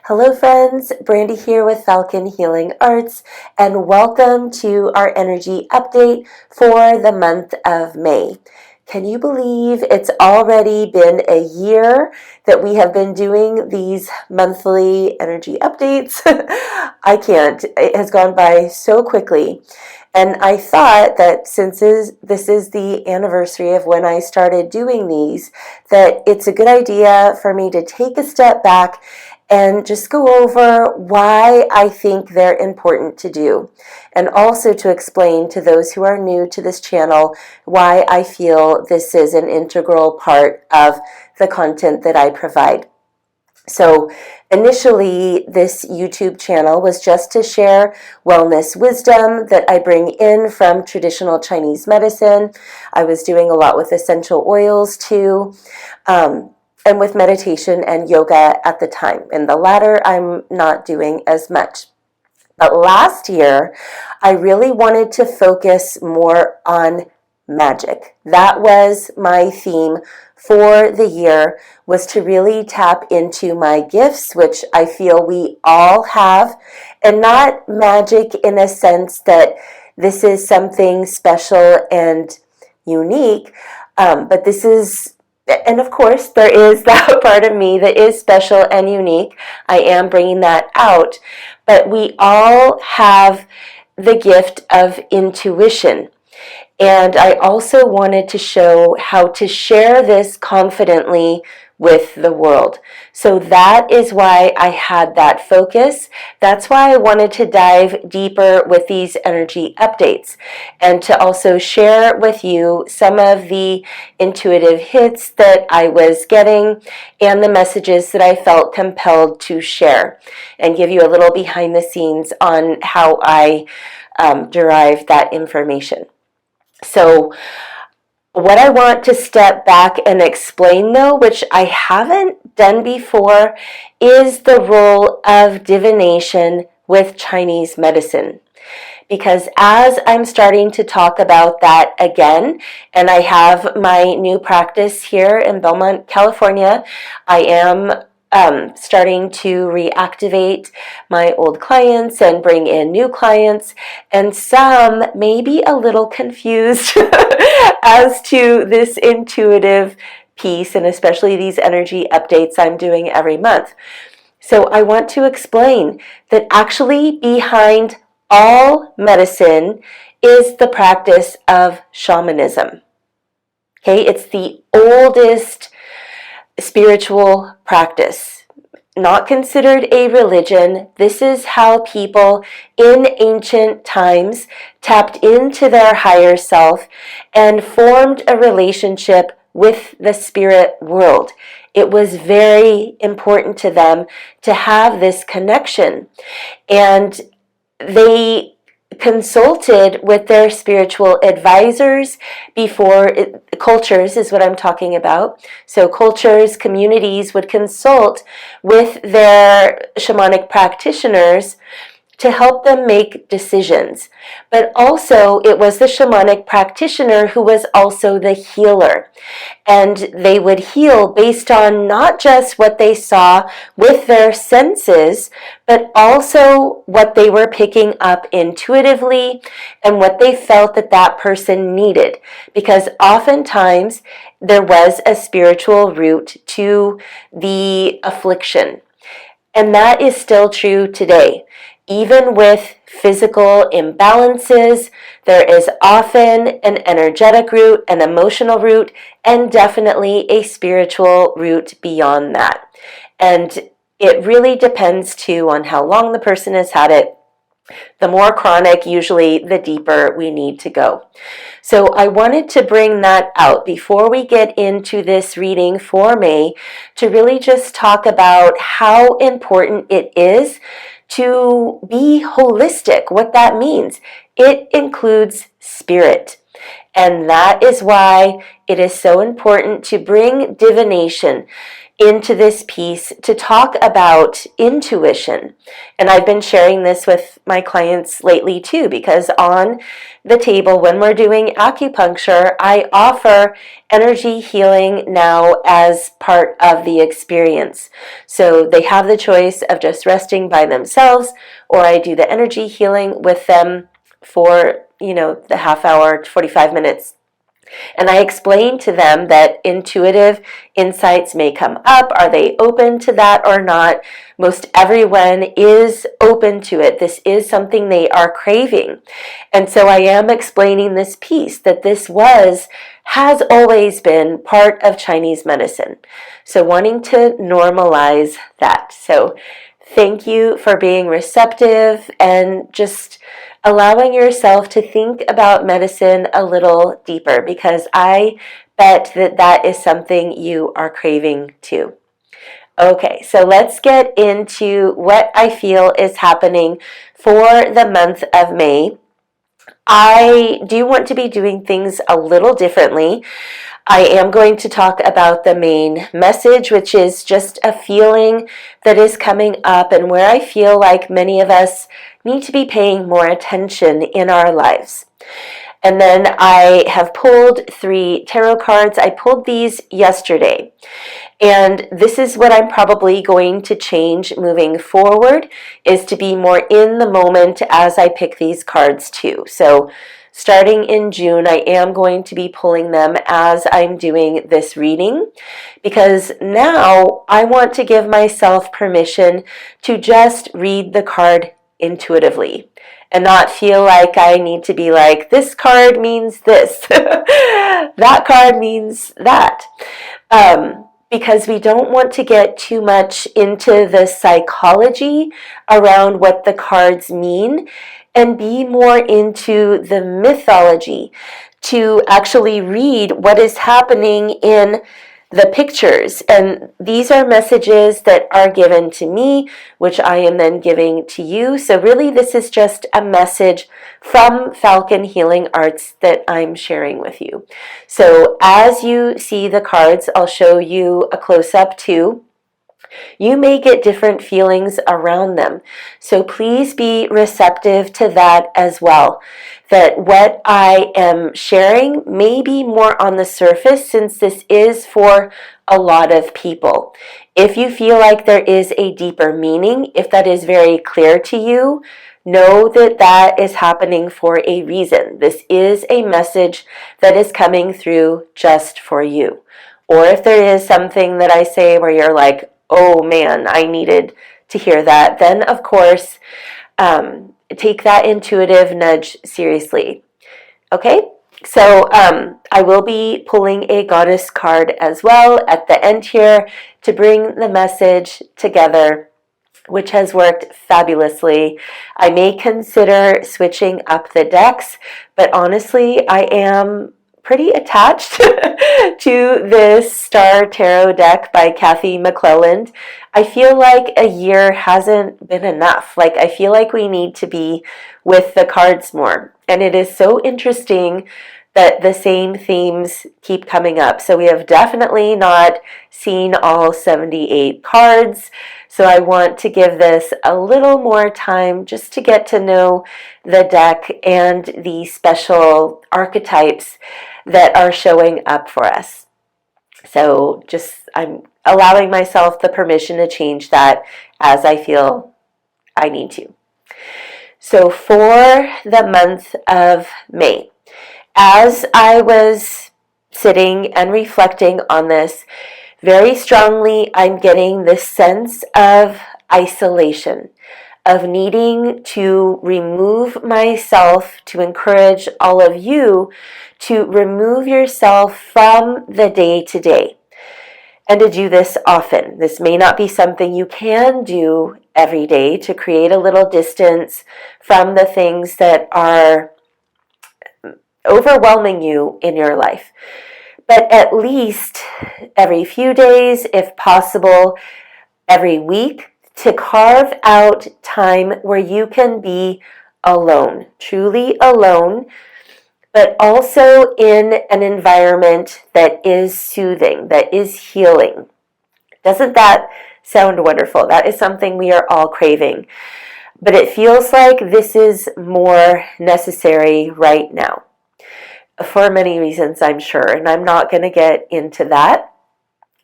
Hello friends, Brandy here with Falcon Healing Arts, and welcome to our energy update for the month of May. Can you believe it's already been a year that we have been doing these monthly energy updates? I can't. It has gone by so quickly. And I thought that since this is the anniversary of when I started doing these, that it's a good idea for me to take a step back and just go over why I think they're important to do, and also to explain to those who are new to this channel why I feel this is an integral part of the content that I provide. So initially, this YouTube channel was just to share wellness wisdom that I bring in from traditional Chinese medicine. I was doing a lot with essential oils too. And with meditation and yoga at the time. And the latter, I'm not doing as much. But last year, I really wanted to focus more on magic. That was my theme for the year, was to really tap into my gifts, which I feel we all have, and not magic in a sense that this is something special and unique, but this is, and of course, there is that part of me that is special and unique. I am bringing that out. But we all have the gift of intuition. And I also wanted to show how to share this confidently with the world. So that is why I had that focus. That's why I wanted to dive deeper with these energy updates, and to also share with you some of the intuitive hits that I was getting and the messages that I felt compelled to share, and give you a little behind the scenes on how I derived that information. So what I want to step back and explain, though, which I haven't done before, is the role of divination with Chinese medicine. Because as I'm starting to talk about that again, and I have my new practice here in Belmont, California, I am starting to reactivate my old clients and bring in new clients, and some may be a little confused as to this intuitive piece, and especially these energy updates I'm doing every month. So I want to explain that actually behind all medicine is the practice of shamanism. Okay, it's the oldest spiritual practice, not considered a religion. This is how people in ancient times tapped into their higher self and formed a relationship with the spirit world. It was very important to them to have this connection, and they consulted with their spiritual advisors before cultures is what I'm talking about. So cultures, communities would consult with their shamanic practitioners to help them make decisions. But also, it was the shamanic practitioner who was also the healer. And they would heal based on not just what they saw with their senses, but also what they were picking up intuitively and what they felt that that person needed. Because oftentimes, there was a spiritual root to the affliction. And that is still true today. Even with physical imbalances, there is often an energetic root, an emotional root, and definitely a spiritual root beyond that. And it really depends too on how long the person has had it. The more chronic, usually the deeper we need to go. So I wanted to bring that out before we get into this reading for May, to really just talk about how important it is to be holistic, what that means. It includes spirit. And that is why it is so important to bring divination into this piece to talk about intuition. And I've been sharing this with my clients lately too, because on the table when we're doing acupuncture, I offer energy healing now as part of the experience. So they have the choice of just resting by themselves, or I do the energy healing with them for, the half hour, 45 minutes. And I explained to them that intuitive insights may come up. Are they open to that or not? Most everyone is open to it. This is something they are craving. And so I am explaining this piece that has always been part of Chinese medicine. So wanting to normalize that. So thank you for being receptive and just allowing yourself to think about medicine a little deeper, because I bet that is something you are craving too. Okay, so let's get into what I feel is happening for the month of May. I do want to be doing things a little differently. I am going to talk about the main message, which is just a feeling that is coming up and where I feel like many of us need to be paying more attention in our lives. And then I have pulled 3 tarot cards. I pulled these yesterday. And this is what I'm probably going to change moving forward, is to be more in the moment as I pick these cards too. So starting in June, I am going to be pulling them as I'm doing this reading, because now I want to give myself permission to just read the card intuitively and not feel like I need to be like, this card means this, that card means that. Because we don't want to get too much into the psychology around what the cards mean, and be more into the mythology to actually read what is happening in the pictures. And these are messages that are given to me, which I am then giving to you. So really this is just a message from Falcon Healing Arts that I'm sharing with you. So as you see the cards, I'll show you a close-up too. You may get different feelings around them. So please be receptive to that as well. That what I am sharing may be more on the surface, since this is for a lot of people. If you feel like there is a deeper meaning, if that is very clear to you, know that that is happening for a reason. This is a message that is coming through just for you. Or if there is something that I say where you're like, oh man, I needed to hear that, then of course, take that intuitive nudge seriously. Okay, so I will be pulling a goddess card as well at the end here to bring the message together, which has worked fabulously. I may consider switching up the decks, but honestly, I am pretty attached to this Star Tarot deck by Kathy McClelland. I feel like a year hasn't been enough. Like, I feel like we need to be with the cards more. And it is so interesting that the same themes keep coming up. So we have definitely not seen all 78 cards. So I want to give this a little more time just to get to know the deck and the special archetypes that are showing up for us. So I'm allowing myself the permission to change that as I feel I need to. So for the month of May, as I was sitting and reflecting on this, very strongly I'm getting this sense of isolation, of needing to remove myself, to encourage all of you to remove yourself from the day-to-day, and to do this often. This may not be something you can do every day, to create a little distance from the things that are overwhelming you in your life. But at least every few days, if possible, every week, to carve out time where you can be alone, truly alone, but also in an environment that is soothing, that is healing, Doesn't that sound wonderful? That is something we are all craving. But it feels like this is more necessary right now for many reasons, I'm sure, and I'm not going to get into that.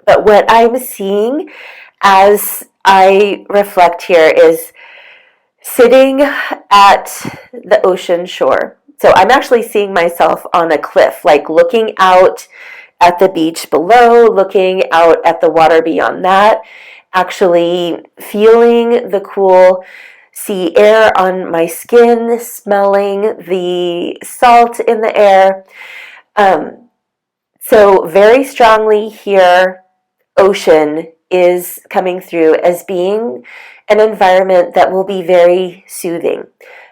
But what I'm seeing as I reflect here is sitting at the ocean shore. So I'm actually seeing myself on a cliff, like looking out at the beach below, looking out at the water beyond that, actually feeling the cool sea air on my skin, smelling the salt in the air. So very strongly here, ocean is coming through as being an environment that will be very soothing.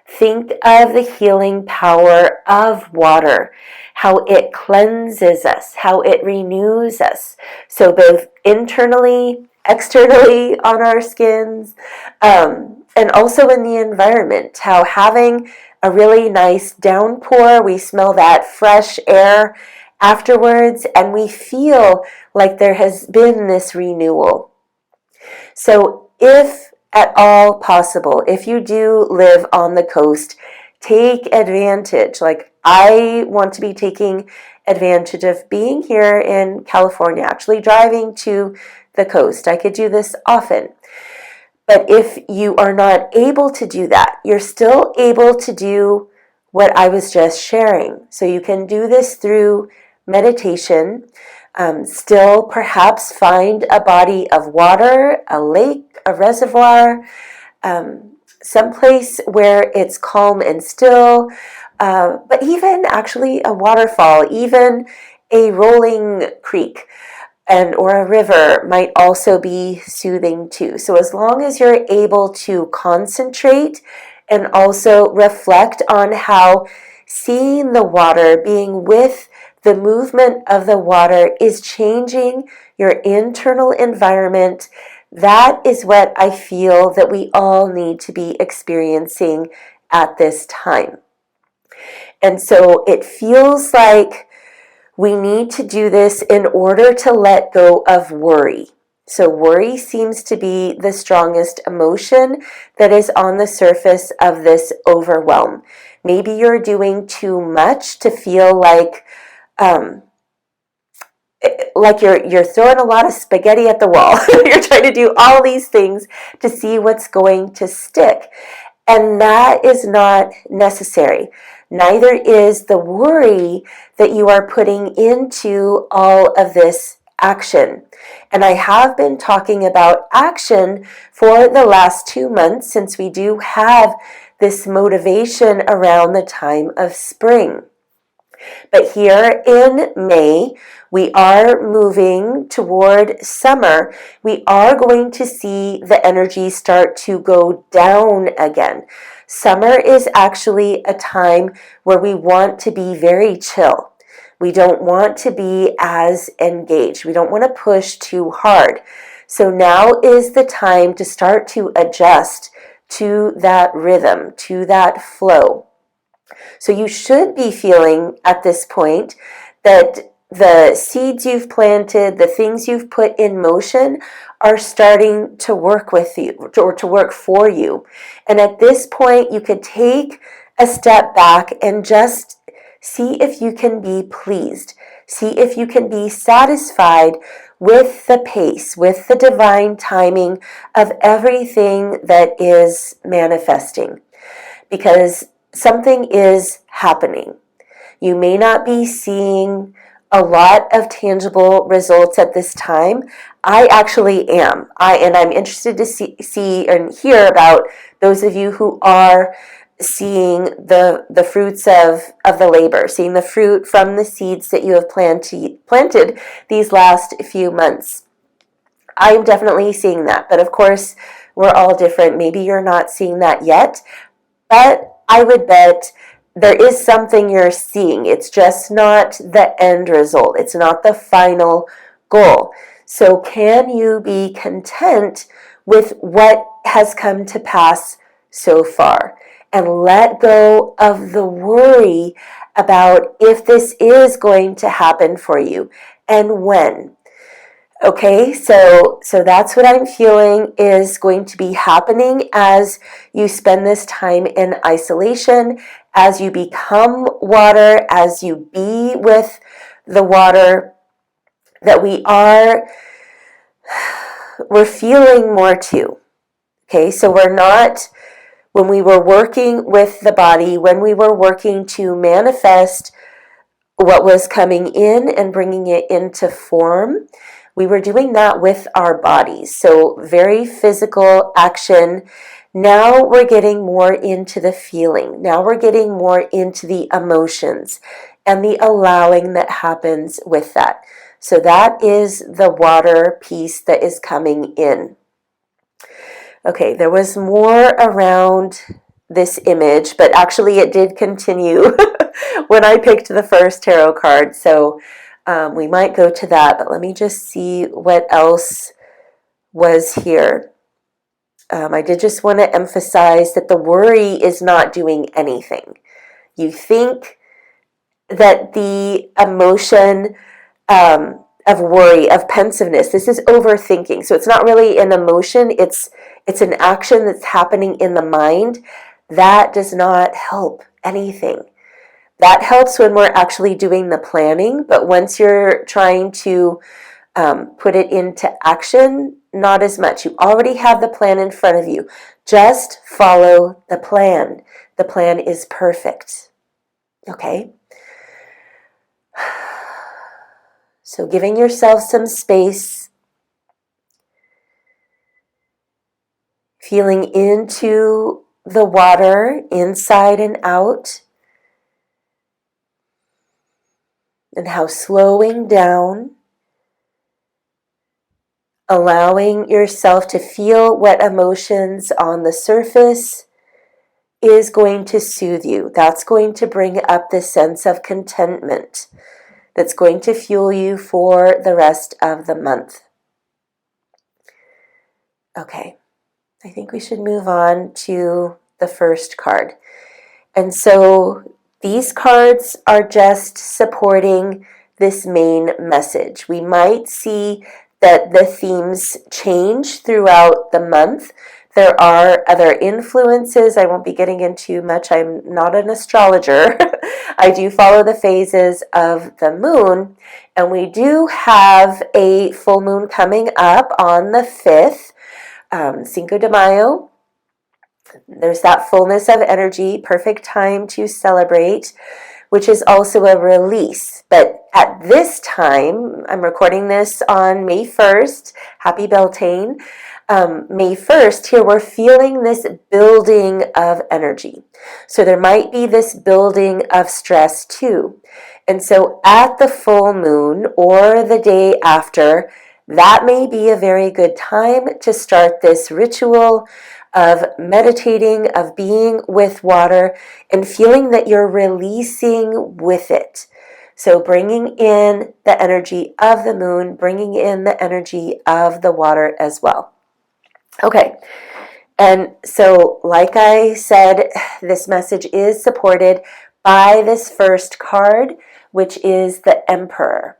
Think of the healing power of water, how it cleanses us, how it renews us. So both internally, externally on our skins, and also in the environment, how having a really nice downpour, we smell that fresh air afterwards, and we feel like there has been this renewal. So if at all possible, if you do live on the coast, take advantage. Like I want to be taking advantage of being here in California, actually driving to the coast. I could do this often. But if you are not able to do that, you're still able to do what I was just sharing. So you can do this through meditation, still perhaps find a body of water, a lake, a reservoir, someplace where it's calm and still, but even actually a waterfall, even a rolling creek and or a river might also be soothing too. So as long as you're able to concentrate and also reflect on how seeing the water, being with the movement of the water is changing your internal environment, that is what I feel that we all need to be experiencing at this time. And so it feels like we need to do this in order to let go of worry. So worry seems to be the strongest emotion that is on the surface of this overwhelm. Maybe you're doing too much to feel like you're throwing a lot of spaghetti at the wall. You're trying to do all these things to see what's going to stick. And that is not necessary. Neither is the worry that you are putting into all of this action. And I have been talking about action for the last 2 months since we do have this motivation around the time of spring. But here in May, we are moving toward summer. We are going to see the energy start to go down again. Summer is actually a time where we want to be very chill. We don't want to be as engaged. We don't want to push too hard. So now is the time to start to adjust to that rhythm, to that flow. So you should be feeling at this point that the seeds you've planted, the things you've put in motion are starting to work with you or to work for you. And at this point, you could take a step back and just see if you can be pleased. See if you can be satisfied with the pace, with the divine timing of everything that is manifesting. Because something is happening. You may not be seeing a lot of tangible results at this time. I actually am. I'm interested to see and hear about those of you who are seeing the fruits of the labor, seeing the fruit from the seeds that you have planted these last few months. I'm definitely seeing that, but of course, we're all different. Maybe you're not seeing that yet. But I would bet there is something you're seeing. It's just not the end result. It's not the final goal. So can you be content with what has come to pass so far? And let go of the worry about if this is going to happen for you and when. Okay, so that's what I'm feeling is going to be happening as you spend this time in isolation, as you become water, as you be with the water, that we're feeling more too. Okay, so we're not, when we were working with the body, when we were working to manifest what was coming in and bringing it into form, we were doing that with our bodies. So very physical action. Now we're getting more into the feeling. Now we're getting more into the emotions and the allowing that happens with that. So that is the water piece that is coming in. Okay, there was more around this image, but actually it did continue when I picked the first tarot card. So we might go to that, but let me just see what else was here. I did just want to emphasize that the worry is not doing anything. You think that the emotion of worry, of pensiveness, this is overthinking. So it's not really an emotion, it's an action that's happening in the mind. That does not help anything. That helps when we're actually doing the planning, but once you're trying to put it into action, not as much. You already have the plan in front of you. Just follow the plan. The plan is perfect. Okay? So giving yourself some space, feeling into the water inside and out, and how slowing down, allowing yourself to feel what emotions on the surface is going to soothe you. That's going to bring up this sense of contentment that's going to fuel you for the rest of the month. Okay, I think we should move on to the first card. And so these cards are just supporting this main message. We might see that the themes change throughout the month. There are other influences I won't be getting into much. I'm not an astrologer. I do follow the phases of the moon, and we do have a full moon coming up on the 5th, Cinco de Mayo. There's that fullness of energy, perfect time to celebrate, which is also a release. But at this time, I'm recording this on May 1st, happy Beltane. May 1st, here we're feeling this building of energy. So there might be this building of stress too. And so at the full moon or the day after, that may be a very good time to start this ritual of meditating, of being with water, and feeling that you're releasing with it. So bringing in the energy of the moon, bringing in the energy of the water as well. Okay, and so like I said, this message is supported by this first card, which is the Emperor.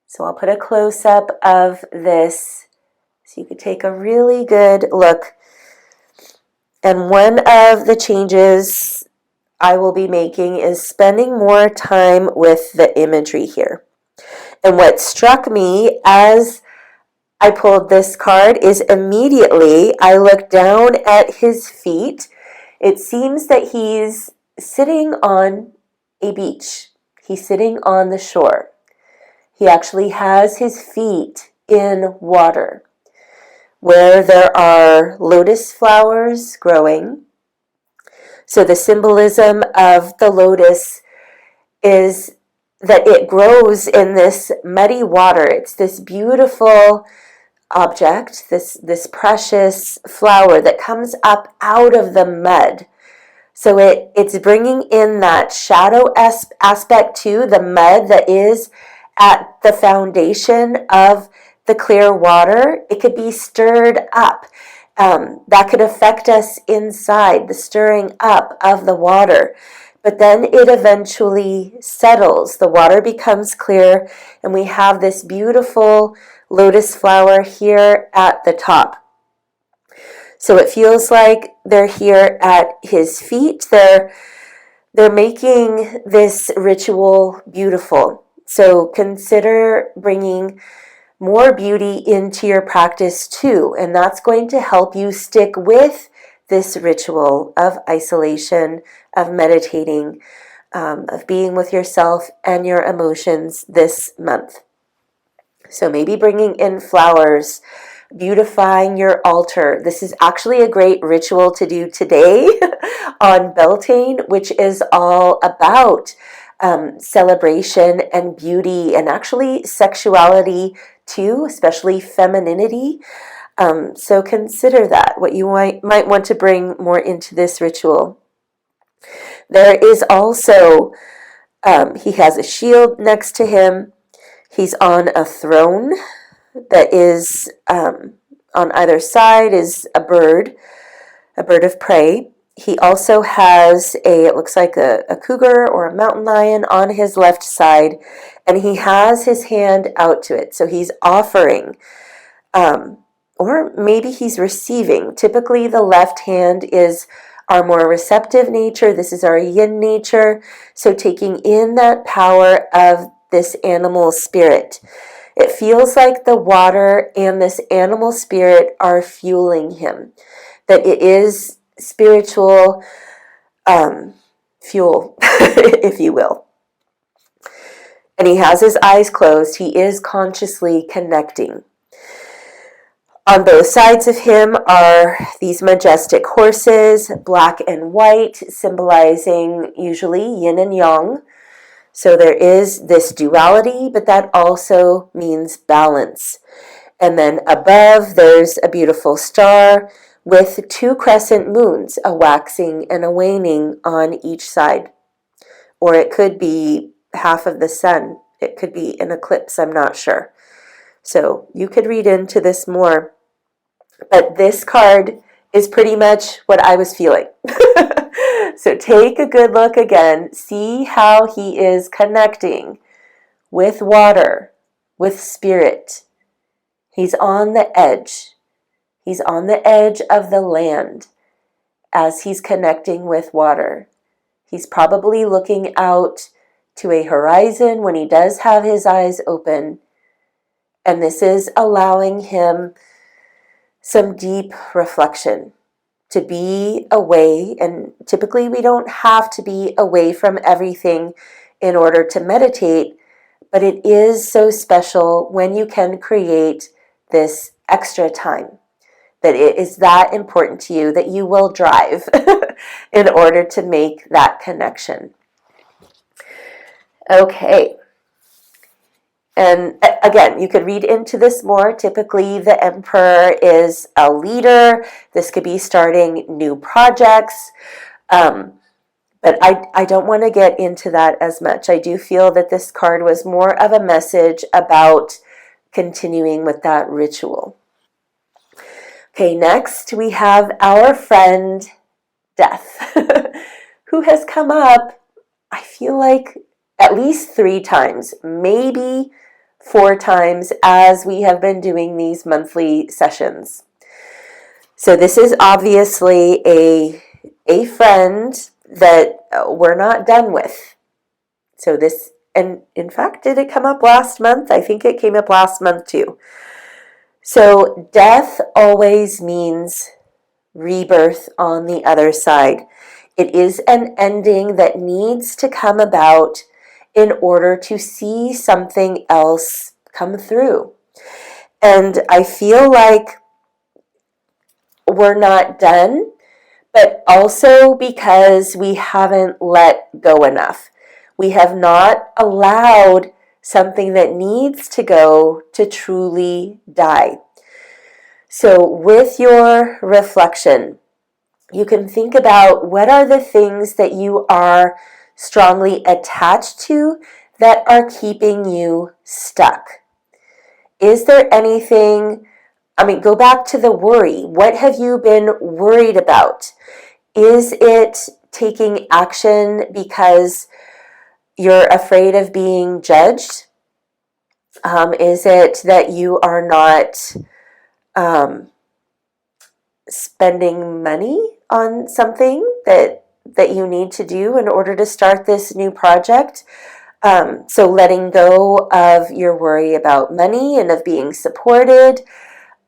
So I'll put a close-up of this so you could take a really good look. And one of the changes I will be making is spending more time with the imagery here. And what struck me as I pulled this card is immediately I looked down at his feet. It seems that he's sitting on a beach. He's sitting on the shore. He actually has his feet in water, where there are lotus flowers growing. So the symbolism of the lotus is that it grows in this muddy water. It's this beautiful object, this precious flower that comes up out of the mud. So it's bringing in that shadow aspect to the mud that is at the foundation of the clear water. It could be stirred up. That could affect us inside, the stirring up of the water. but then it eventually settles. The water becomes clear, and we have this beautiful lotus flower here at the top. So it feels like they're here at his feet. They're making this ritual beautiful. So consider bringing more beauty into your practice too, and that's going to help you stick with this ritual of isolation, of meditating, of being with yourself and your emotions this month. So maybe bringing in flowers, beautifying your altar. This is actually a great ritual to do today on Beltane, which is all about celebration and beauty, and actually sexuality too, especially femininity. So consider that, what you might want to bring more into this ritual. There is also, he has a shield next to him. He's on a throne that is, on either side is a bird of prey. He also has it looks like a cougar or a mountain lion on his left side, and he has his hand out to it. So he's offering, or maybe he's receiving. Typically, the left hand is our more receptive nature. This is our yin nature. So taking in that power of this animal spirit. It feels like the water and this animal spirit are fueling him, that it is spiritual fuel, if you will. And he has his eyes closed. He is consciously connecting. On both sides of him are these majestic horses, black and white, symbolizing usually yin and yang. So there is this duality, but that also means balance. And then above, there's a beautiful star with two crescent moons, a waxing and a waning on each side. Or it could be half of the sun. It could be an eclipse, I'm not sure. So you could read into this more. But this card is pretty much what I was feeling. So take a good look again. See how he is connecting with water, with spirit. He's on the edge. He's on the edge of the land as he's connecting with water. He's probably looking out to a horizon when he does have his eyes open. And this is allowing him some deep reflection, to be away. And typically we don't have to be away from everything in order to meditate, but it is so special when you can create this extra time, that it is that important to you that you will drive in order to make that connection. Okay. And again, you could read into this more. Typically, the emperor is a leader. This could be starting new projects. But I don't want to get into that as much. I do feel that this card was more of a message about continuing with that ritual. Okay, next we have our friend Death, who has come up, I feel like, at least 3 times, maybe 4 times as we have been doing these monthly sessions. So this is obviously a friend that we're not done with. So this, and in fact, did it come up last month? I think it came up last month too. So death always means rebirth on the other side. It is an ending that needs to come about in order to see something else come through. And I feel like we're not done, but also because we haven't let go enough. We have not allowed something that needs to go to truly die. So with your reflection, you can think about what are the things that you are strongly attached to that are keeping you stuck. Is there anything, go back to the worry. What have you been worried about? Is it taking action because you're afraid of being judged? Is it that you are not spending money on something that you need to do in order to start this new project? So letting go of your worry about money and of being supported.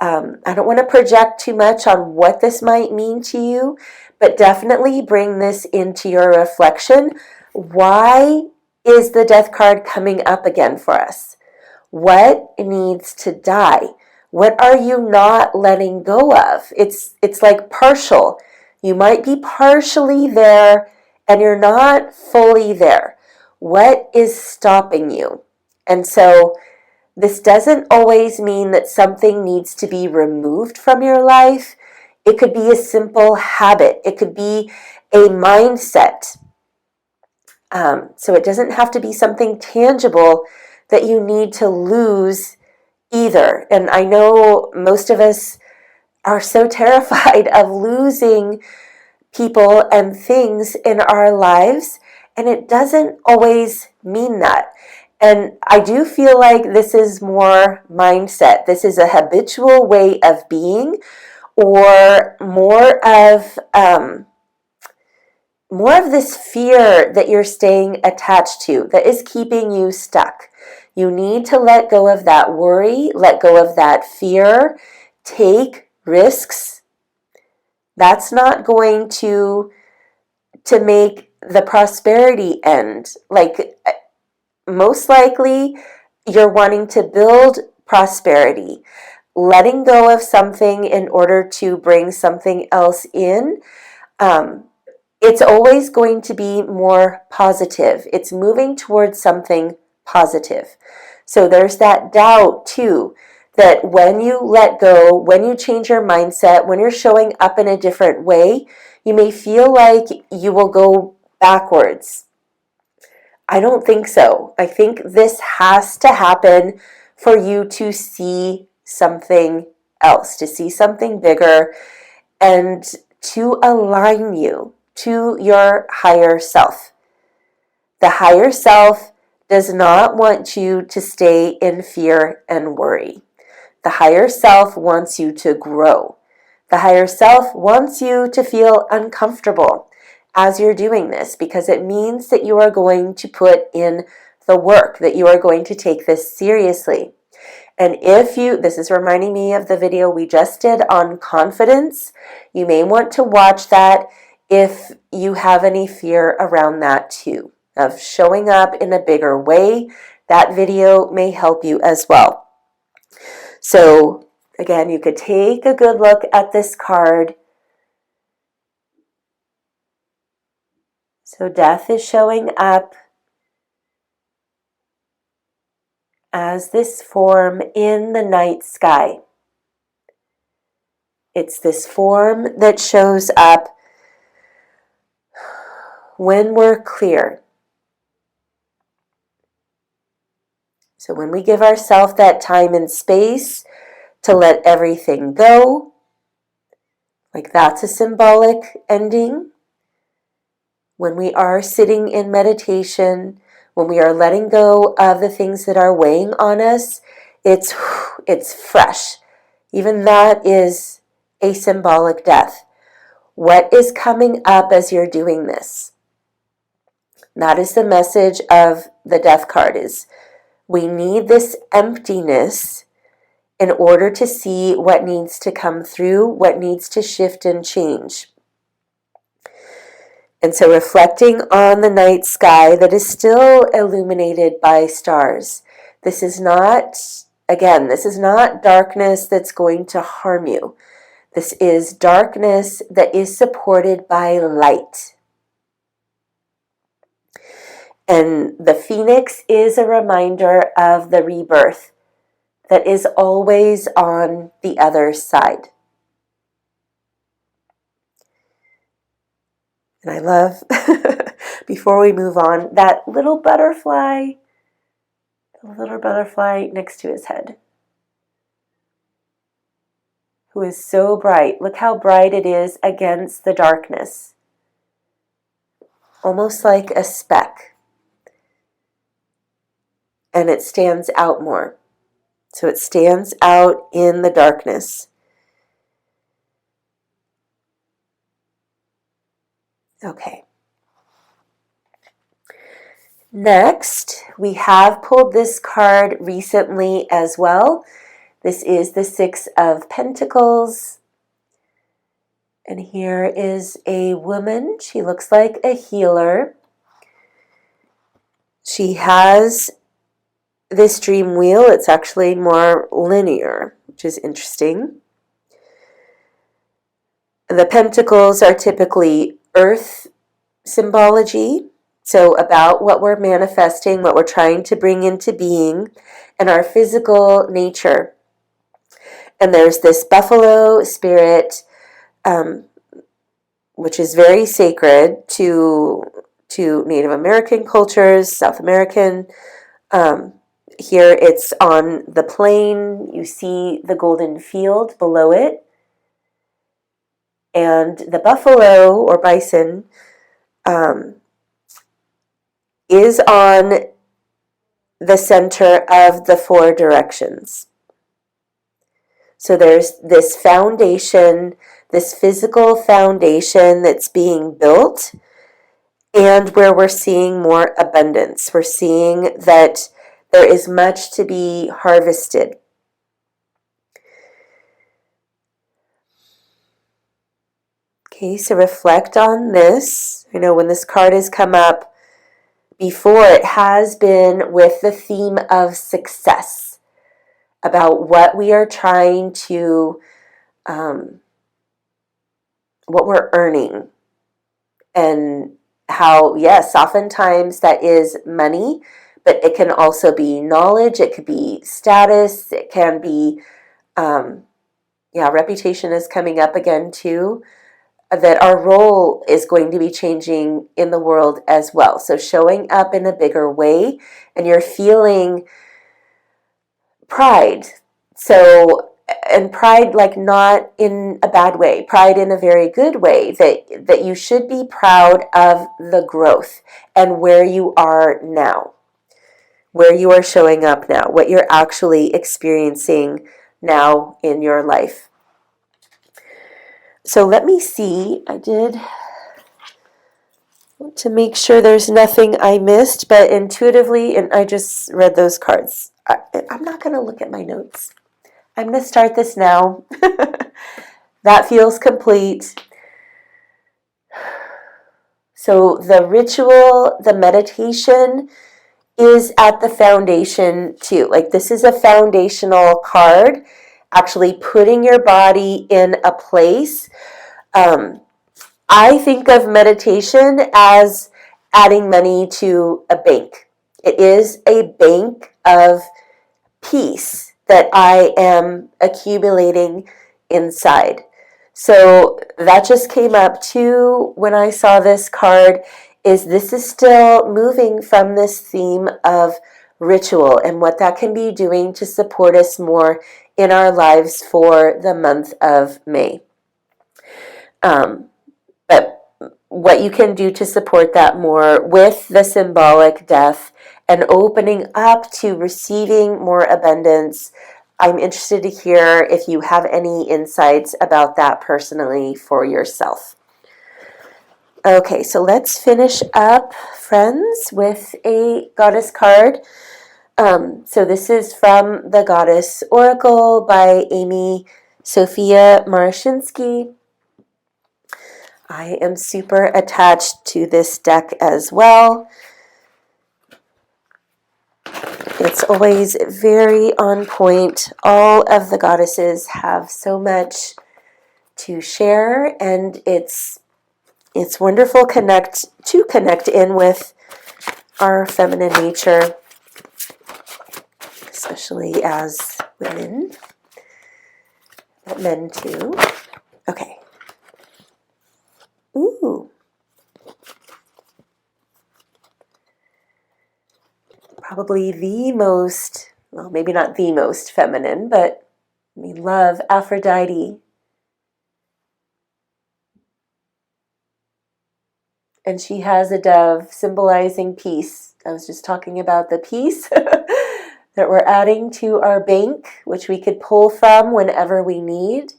I don't want to project too much on what this might mean to you, but definitely bring this into your reflection. Why is the death card coming up again for us? What needs to die? What are you not letting go of? It's like partial. You might be partially there and you're not fully there. What is stopping you? And so this doesn't always mean that something needs to be removed from your life. It could be a simple habit. It could be a mindset. So it doesn't have to be something tangible that you need to lose either. And I know most of us are so terrified of losing people and things in our lives, and it doesn't always mean that. And I do feel like this is more mindset. This is a habitual way of being, or more of this fear that you're staying attached to that is keeping you stuck. You need to let go of that worry, let go of that fear, take risks. That's not going to make the prosperity end. Like, most likely you're wanting to build prosperity. Letting go of something in order to bring something else in, it's always going to be more positive. It's moving towards something positive. So there's that doubt too, that when you let go, when you change your mindset, when you're showing up in a different way, you may feel like you will go backwards. I don't think so. I think this has to happen for you to see something else, to see something bigger, and to align you to your higher self. The higher self does not want you to stay in fear and worry. The higher self wants you to grow. The higher self wants you to feel uncomfortable as you're doing this, because it means that you are going to put in the work, that you are going to take this seriously. And this is reminding me of the video we just did on confidence. You may want to watch that if you have any fear around that too, of showing up in a bigger way. That video may help you as well. So again, you could take a good look at this card. So death is showing up as this form in the night sky. It's this form that shows up when we're clear. So when we give ourselves that time and space to let everything go, like that's a symbolic ending. When we are sitting in meditation, when we are letting go of the things that are weighing on us, it's fresh. Even that is a symbolic death. What is coming up as you're doing this? That is the message of the death card, is we need this emptiness in order to see what needs to come through, what needs to shift and change. And so reflecting on the night sky that is still illuminated by stars. This is not darkness that's going to harm you. This is darkness that is supported by light. And the phoenix is a reminder of the rebirth that is always on the other side. And I love, before we move on, that little butterfly, the little butterfly next to his head, who is so bright. Look how bright it is against the darkness. almost like a speck. And it stands out more. So it stands out in the darkness. Okay. Next, we have pulled this card recently as well. This is the Six of Pentacles. And here is a woman. She looks like a healer. She has this dream wheel. It's actually more linear, which is interesting. The pentacles are typically earth symbology. So about what we're manifesting, what we're trying to bring into being, and our physical nature. And there's this buffalo spirit, which is very sacred to Native American cultures, South American. Here it's on the plain. You see the golden field below it. And the buffalo or bison is on the center of the four directions. So there's this foundation, this physical foundation that's being built, and where we're seeing more abundance. We're seeing that there is much to be harvested. Okay, so reflect on this. I know when this card has come up before, it has been with the theme of success, about what we are trying to, what we're earning, and how, yes, oftentimes that is money, but it can also be knowledge, it could be status, it can be, reputation is coming up again too, that our role is going to be changing in the world as well. So showing up in a bigger way, and you're feeling pride. So, and pride, like, not in a bad way, pride in a very good way, that you should be proud of the growth and where you are now, where you are showing up now, what you're actually experiencing now in your life. So let me see, I did want to make sure there's nothing I missed, but intuitively, and I just read those cards. I'm not going to look at my notes. I'm going to start this now. That feels complete. So the ritual, the meditation is at the foundation too. Like, this is a foundational card, actually putting your body in a place. I think of meditation as adding money to a bank. It is a bank of peace that I am accumulating inside. So that just came up too when I saw this card, this is still moving from this theme of ritual and what that can be doing to support us more in our lives for the month of May. But what you can do to support that more with the symbolic death and opening up to receiving more abundance. I'm interested to hear if you have any insights about that personally for yourself. Okay, so let's finish up, friends, with a goddess card. So this is from the Goddess Oracle by Amy Sophia Marashinsky. I am super attached to this deck as well. It's always very on point. All of the goddesses have so much to share, and it's wonderful to connect in with our feminine nature, especially as women, but men too. Okay. Ooh. Probably the most, well, maybe not the most feminine, but we love Aphrodite. and she has a dove symbolizing peace. I was just talking about the peace that we're adding to our bank, which we could pull from whenever we need.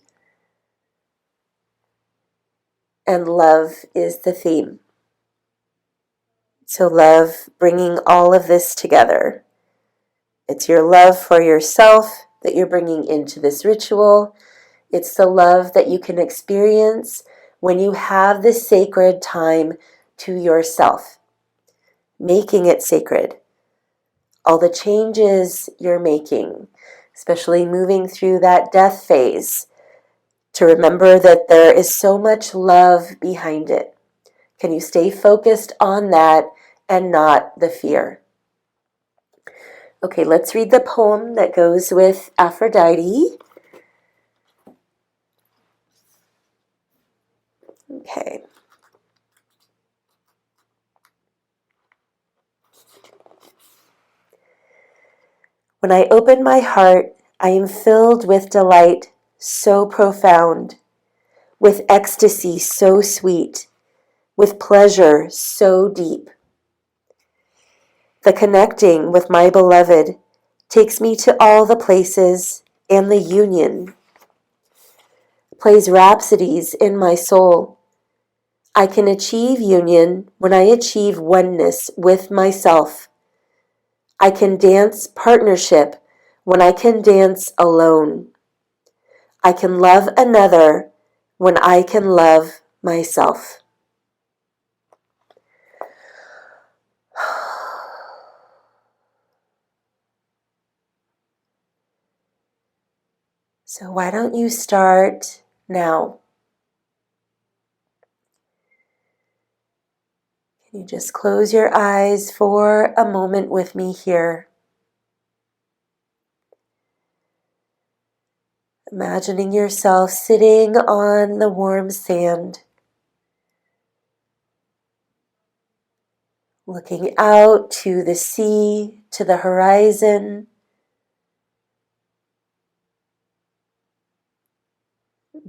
And love is the theme. So love, bringing all of this together. It's your love for yourself that you're bringing into this ritual. It's the love that you can experience when you have this sacred time to yourself, making it sacred. All the changes you're making, especially moving through that death phase, to remember that there is so much love behind it. Can you stay focused on that and not the fear? Okay, let's read the poem that goes with Aphrodite. Okay. When I open my heart, I am filled with delight so profound, with ecstasy so sweet, with pleasure so deep. The connecting with my beloved takes me to all the places, and the union plays rhapsodies in my soul. I can achieve union when I achieve oneness with myself. I can dance partnership when I can dance alone. I can love another when I can love myself. So why don't you start now? Can you just close your eyes for a moment with me here? Imagining yourself sitting on the warm sand, looking out to the sea, to the horizon.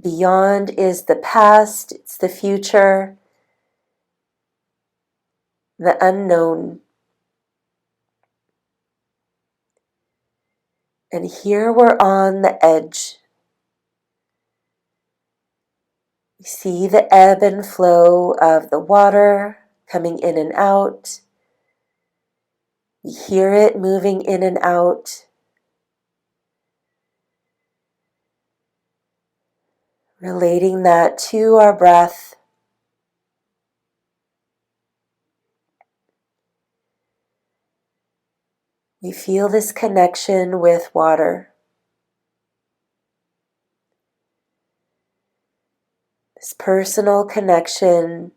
Beyond is the past, it's the future, the unknown. And here we're on the edge. We see the ebb and flow of the water coming in and out. We hear it moving in and out. Relating that to our breath. We feel this connection with water. This personal connection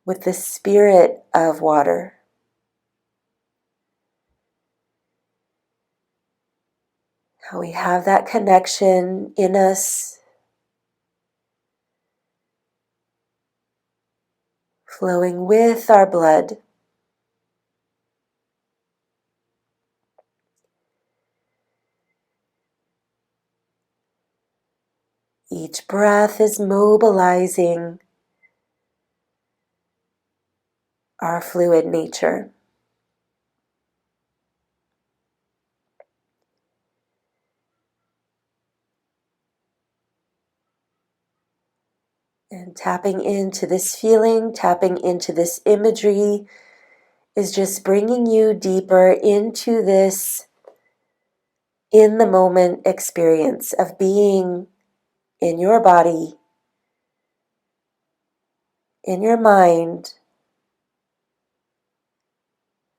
with the spirit of water. How we have that connection in us, flowing with our blood. Each breath is mobilizing our fluid nature. And tapping into this feeling, tapping into this imagery is just bringing you deeper into this in the moment experience of being in your body, in your mind.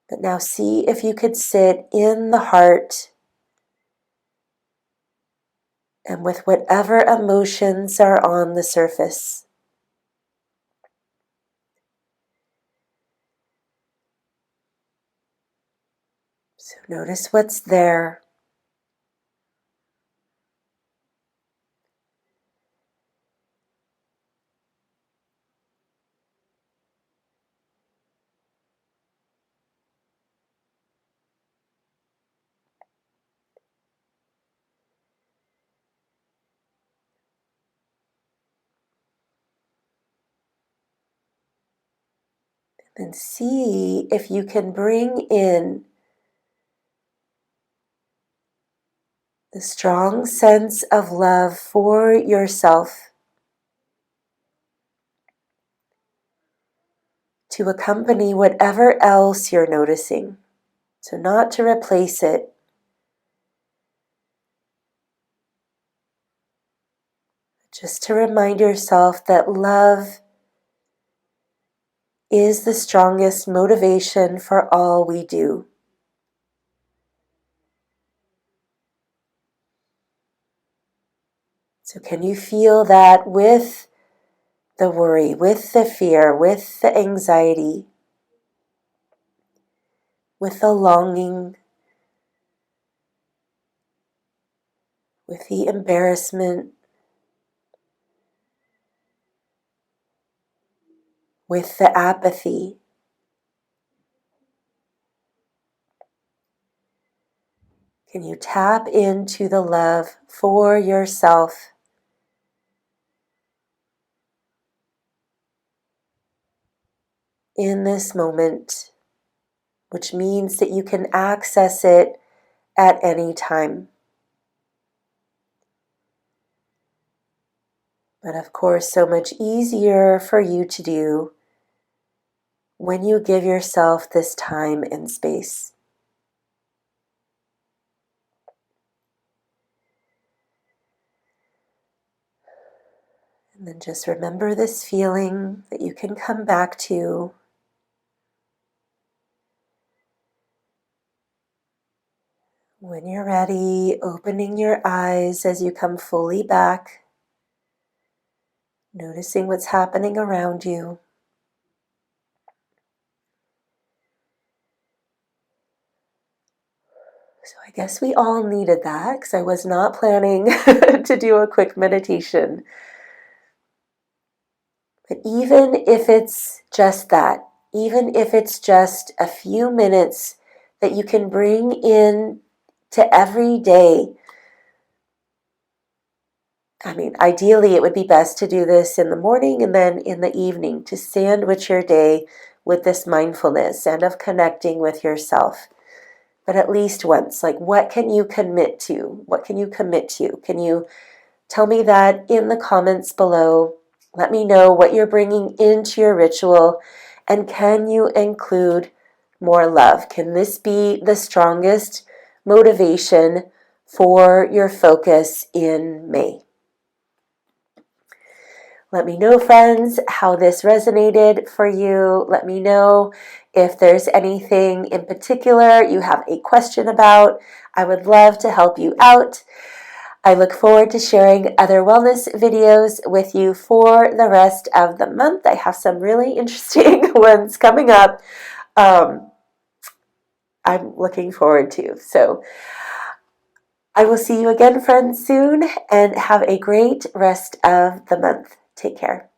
But now see if you could sit in the heart and with whatever emotions are on the surface. So notice what's there. Then see if you can bring in the strong sense of love for yourself to accompany whatever else you're noticing. So not to replace it, just to remind yourself that love is the strongest motivation for all we do. So can you feel that with the worry, with the fear, with the anxiety, with the longing, with the embarrassment, with the apathy? Can you tap into the love for yourself in this moment, which means that you can access it at any time. But of course, so much easier for you to do when you give yourself this time and space. And then just remember this feeling that you can come back to when you're ready, opening your eyes as you come fully back, noticing what's happening around you. So I guess we all needed that because I was not planning to do a quick meditation. But even if it's just that, even if it's just a few minutes that you can bring in to every day, I mean, ideally it would be best to do this in the morning and then in the evening to sandwich your day with this mindfulness and of connecting with yourself. But at least once, like what can you commit to? What can you commit to? Can you tell me that in the comments below? Let me know what you're bringing into your ritual, and can you include more love? Can this be the strongest motivation for your focus in May? Let me know, friends, how this resonated for you. Let me know if there's anything in particular you have a question about. I would love to help you out. I look forward to sharing other wellness videos with you for the rest of the month. I have some really interesting ones coming up. I'm looking forward to. So I will see you again, friends, soon, and have a great rest of the month. Take care.